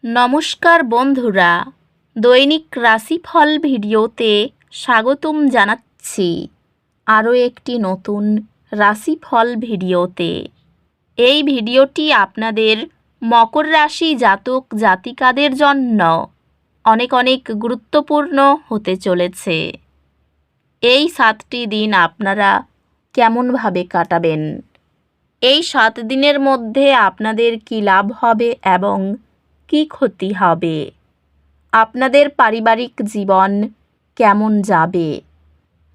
নমস্কার বন্ধুরা, দৈনিক রাশিফল ভিডিওতে স্বাগতম জানাচ্ছি আরও একটি নতুন রাশিফল ভিডিওতে। এই ভিডিওটি আপনাদের মকর রাশি জাতক জাতিকাদের জন্য অনেক অনেক গুরুত্বপূর্ণ হতে চলেছে। এই 7টি দিন আপনারা কেমনভাবে কাটাবেন, এই 7 দিনের মধ্যে আপনাদের কী লাভ হবে এবং কী ক্ষতি হবে, আপনাদের পারিবারিক জীবন কেমন যাবে,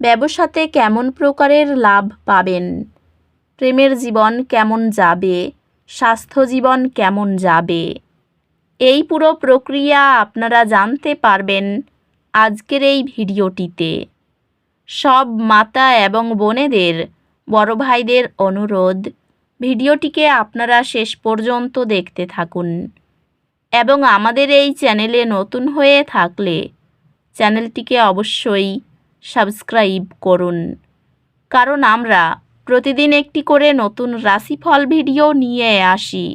ব্যবসাতে কেমন প্রকারের লাভ পাবেন, প্রেমের জীবন কেমন যাবে, স্বাস্থ্য জীবন কেমন যাবে, এই পুরো প্রক্রিয়া আপনারা জানতে পারবেন আজকের এই ভিডিওটিতে। সব মাতা এবং বোনেদের, বড় ভাইদের অনুরোধ, ভিডিওটিকে আপনারা শেষ পর্যন্ত দেখতে থাকুন এবং আমাদের এই চ্যানেলে নতুন হয়ে থাকলে চ্যানেলটিকে অবশ্যই সাবস্ক্রাইব করুন, কারণ আমরা প্রতিদিন একটি করে নতুন রাশিফল ভিডিও নিয়ে আসি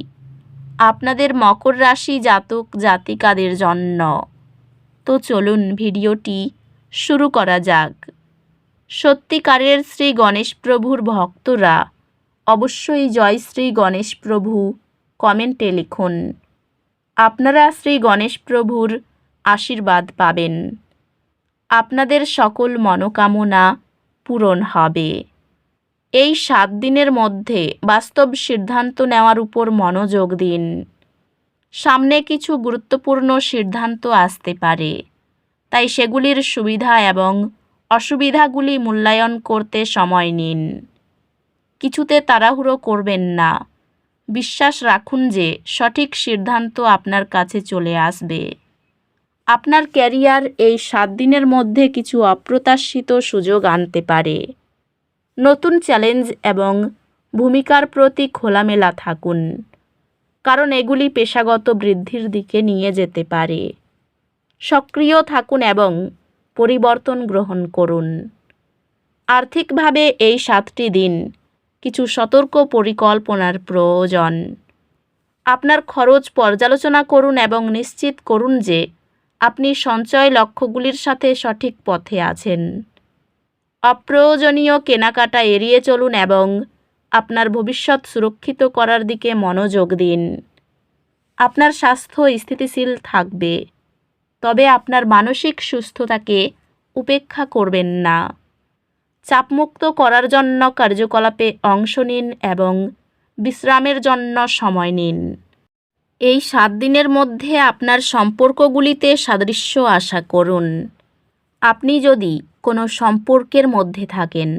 আপনাদের মকর রাশি জাতক জাতিকাদের জন্য। তো চলুন ভিডিওটি শুরু করা যাক। সত্যিকারের শ্রী গণেশ প্রভুর ভক্তরা অবশ্যই জয় শ্রী গণেশ প্রভু কমেন্টে লিখুন। আপনারা শ্রী গণেশ প্রভুর আশীর্বাদ পাবেন, আপনাদের সকল মনোকামনা পূরণ হবে। এই 7 দিনের মধ্যে বাস্তব সিদ্ধান্ত নেওয়ার উপর মনোযোগ দিন। সামনে কিছু গুরুত্বপূর্ণ সিদ্ধান্ত আসতে পারে, তাই সেগুলির সুবিধা এবং অসুবিধাগুলি মূল্যায়ন করতে সময় নিন। কিছুতে তাড়াহুড়ো করবেন না, বিশ্বাস রাখুন যে সঠিক সিদ্ধান্ত আপনার কাছে চলে আসবে। আপনার ক্যারিয়ার এই 7 দিনের মধ্যে কিছু অপ্রত্যাশিত সুযোগ আনতে পারে। নতুন চ্যালেঞ্জ এবং ভূমিকার প্রতি খোলামেলা থাকুন, কারণ এগুলি পেশাগত বৃদ্ধির দিকে নিয়ে যেতে পারে। সক্রিয় থাকুন এবং পরিবর্তন গ্রহণ করুন। আর্থিকভাবে এই 7টি দিন কিছু সতর্ক পরিকল্পনার প্রয়োজন। আপনার খরচ পর্যালোচনা করুন এবং নিশ্চিত করুন যে আপনি সঞ্চয় লক্ষ্যগুলির সাথে সঠিক পথে আছেন। অপ্রয়োজনীয় কেনাকাটা এড়িয়ে চলুন এবং আপনার ভবিষ্যৎ সুরক্ষিত করার দিকে মনোযোগ দিন। আপনার স্বাস্থ্য স্থিতিশীল থাকবে, তবে আপনার মানসিক সুস্থতাকে উপেক্ষা করবেন না। চাপমুক্ত করার জন্য কার্যকলাপে অংশ নিন এবং বিশ্রামের জন্য সময় নিন। এই 7 দিনের মধ্যে আপনার সম্পর্কগুলিতে সাদৃশ্য আশা করুন। আপনি যদি কোনো সম্পর্কের মধ্যে থাকেন,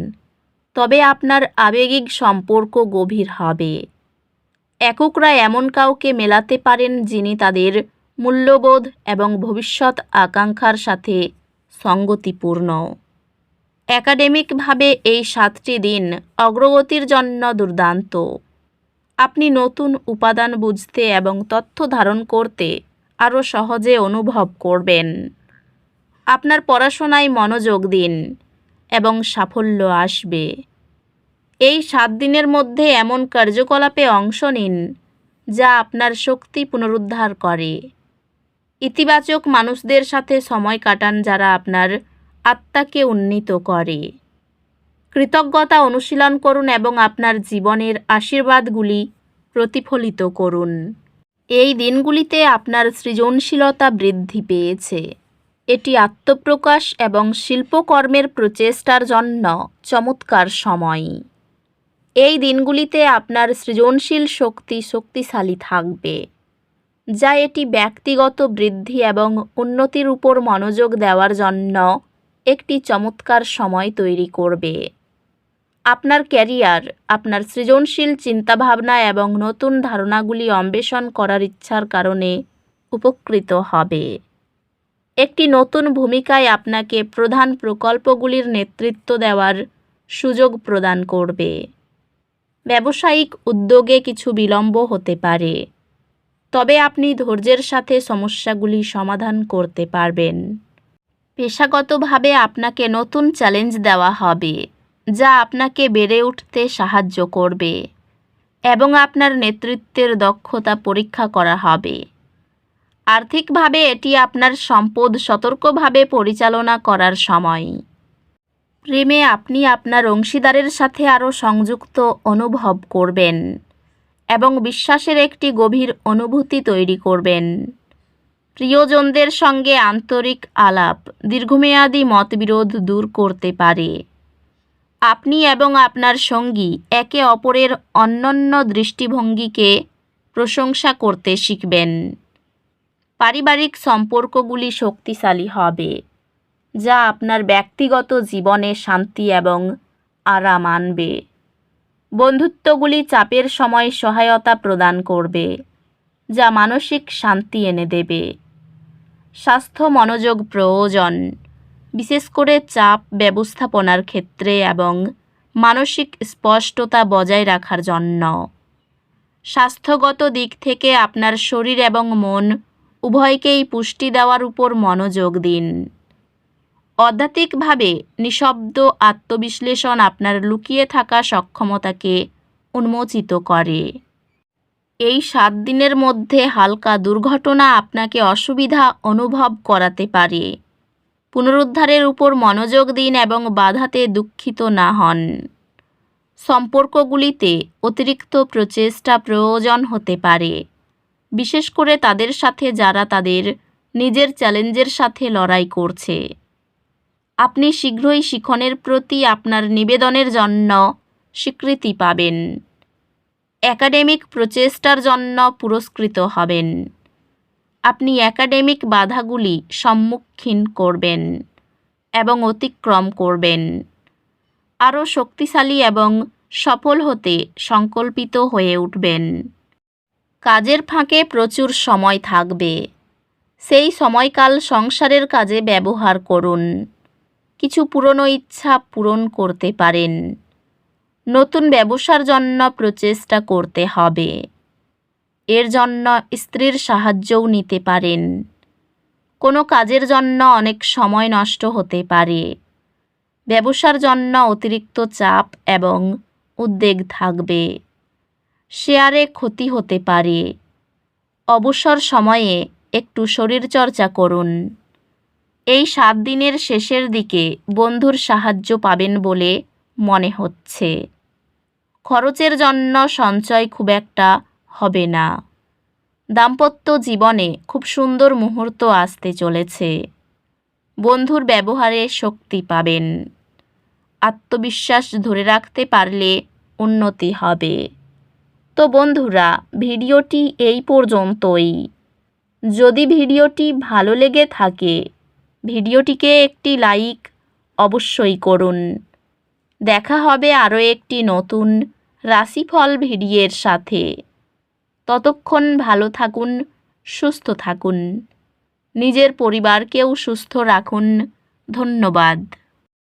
তবে আপনার আবেগিক সম্পর্ক গভীর হবে। এককরা এমন কাউকে মেলাতে পারেন যিনি তাদের মূল্যবোধ এবং ভবিষ্যৎ আকাঙ্ক্ষার সাথে সঙ্গতিপূর্ণ। একাডেমিকভাবে এই 7টি দিন অগ্রগতির জন্য দুর্দান্ত। আপনি নতুন উপাদান বুঝতে এবং তথ্য ধারণ করতে আরও সহজে অনুভব করবেন। আপনার পড়াশোনায় মনোযোগ দিন এবং সাফল্য আসবে। এই 7 দিনের মধ্যে এমন কার্যকলাপে অংশ নিন যা আপনার শক্তি পুনরুদ্ধার করে। ইতিবাচক মানুষদের সাথে সময় কাটান যারা আপনার আত্মাকে উন্নীত করে। কৃতজ্ঞতা অনুশীলন করুন এবং আপনার জীবনের আশীর্বাদগুলি প্রতিফলিত করুন। এই দিনগুলিতে আপনার সৃজনশীলতা বৃদ্ধি পেয়েছে। এটি আত্মপ্রকাশ এবং শিল্পকর্মের প্রচেষ্টার জন্য চমৎকার সময়। এই দিনগুলিতে আপনার সৃজনশীল শক্তি শক্তিশালী থাকবে, যা এটি ব্যক্তিগত বৃদ্ধি এবং উন্নতির উপর মনোযোগ দেওয়ার জন্য একটি চমৎকার সময় তৈরি করবে। আপনার ক্যারিয়ার আপনার সৃজনশীল চিন্তাভাবনা এবং নতুন ধারণাগুলি অন্বেষণ করার ইচ্ছার কারণে উপকৃত হবে। একটি নতুন ভূমিকায় আপনাকে প্রধান প্রকল্পগুলির নেতৃত্ব দেওয়ার সুযোগ প্রদান করবে। ব্যবসায়িক উদ্যোগে কিছু বিলম্ব হতে পারে, তবে আপনি ধৈর্যের সাথে সমস্যাগুলি সমাধান করতে পারবেন। পেশাগতভাবে আপনাকে নতুন চ্যালেঞ্জ দেওয়া হবে, যা আপনাকে বেড়ে উঠতে সাহায্য করবে এবং আপনার নেতৃত্বের দক্ষতা পরীক্ষা করা হবে। আর্থিকভাবে এটি আপনার সম্পদ সতর্কভাবে পরিচালনা করার সময়। প্রেমে আপনি আপনার অংশীদারের সাথে আরও সংযুক্ত অনুভব করবেন এবং বিশ্বাসের একটি গভীর অনুভূতি তৈরি করবেন। প্রিয়জনদের সঙ্গে আন্তরিক আলাপ দীর্ঘমেয়াদী মতবিরোধ দূর করতে পারে। আপনি এবং আপনার সঙ্গী একে অপরের অনন্য দৃষ্টিভঙ্গিকে প্রশংসা করতে শিখবেন। পারিবারিক সম্পর্কগুলি শক্তিশালী হবে, যা আপনার ব্যক্তিগত জীবনে শান্তি এবং আরাম আনবে। বন্ধুত্বগুলি চাপের সময় সহায়তা প্রদান করবে, যা মানসিক শান্তি এনে দেবে। স্বাস্থ্য মনোযোগ প্রয়োজন, বিশেষ করে চাপ ব্যবস্থাপনার ক্ষেত্রে এবং মানসিক স্পষ্টতা বজায় রাখার জন্য। স্বাস্থ্যগত দিক থেকে আপনার শরীর এবং মন উভয়কেই পুষ্টি দেওয়ার উপর মনোযোগ দিন। আধ্যাত্মিকভাবে নিঃশব্দ আত্মবিশ্লেষণ আপনার লুকিয়ে থাকা সক্ষমতাকে উন্মোচিত করে। এই 7 দিনের মধ্যে হালকা দুর্ঘটনা আপনাকে অসুবিধা অনুভব করাতে পারে। পুনরুদ্ধারের উপর মনোযোগ দিন এবং বাধাতে দুঃখিত না হন। সম্পর্কগুলিতে অতিরিক্ত প্রচেষ্টা প্রয়োজন হতে পারে, বিশেষ করে তাদের সাথে যারা তাদের নিজের চ্যালেঞ্জের সাথে লড়াই করছে। আপনি শীঘ্রই শিখনের প্রতি আপনার নিবেদনের জন্য স্বীকৃতি পাবেন। একাডেমিক প্রচেষ্টার জন্য পুরস্কৃত হবেন। আপনি একাডেমিক বাধাগুলি সম্মুখীন করবেন এবং অতিক্রম করবেন। আরও শক্তিশালী এবং সফল হতে সংকল্পিত হয়ে উঠবেন। কাজের ফাঁকে প্রচুর সময় থাকবে। সেই সময়কাল সংসারের কাজে ব্যবহার করুন। কিছু পুরনো ইচ্ছা পূরণ করতে পারেন। নতুন ব্যবসার জন্য প্রচেষ্টা করতে হবে। এর জন্য স্ত্রীর সাহায্যও নিতে পারেন। কোনো কাজের জন্য অনেক সময় নষ্ট হতে পারে। ব্যবসার জন্য অতিরিক্ত চাপ এবং উদ্বেগ থাকবে। শেয়ারে ক্ষতি হতে পারে। অবসর সময়ে একটু শরীরচর্চা করুন। এই 7 দিনের শেষের দিকে বন্ধুর সাহায্য পাবেন বলে মনে হচ্ছে। খরচের জন্য সঞ্চয় খুব একটা হবে না। দাম্পত্য জীবনে খুব সুন্দর মুহূর্ত আসতে চলেছে। বন্ধুর ব্যবহারে শক্তি পাবেন। আত্মবিশ্বাস ধরে রাখতে পারলে উন্নতি হবে। তো বন্ধুরা, ভিডিওটি এই পর্যন্তই। যদি ভিডিওটি ভালো লেগে থাকে, ভিডিওটিকে একটি লাইক অবশ্যই করুন। দেখা হবে আরও একটি নতুন রাশিফল ভিডিওর সাথে। ততক্ষণ ভালো থাকুন, সুস্থ থাকুন। নিজের পরিবারকেও সুস্থ রাখুন। ধন্যবাদ।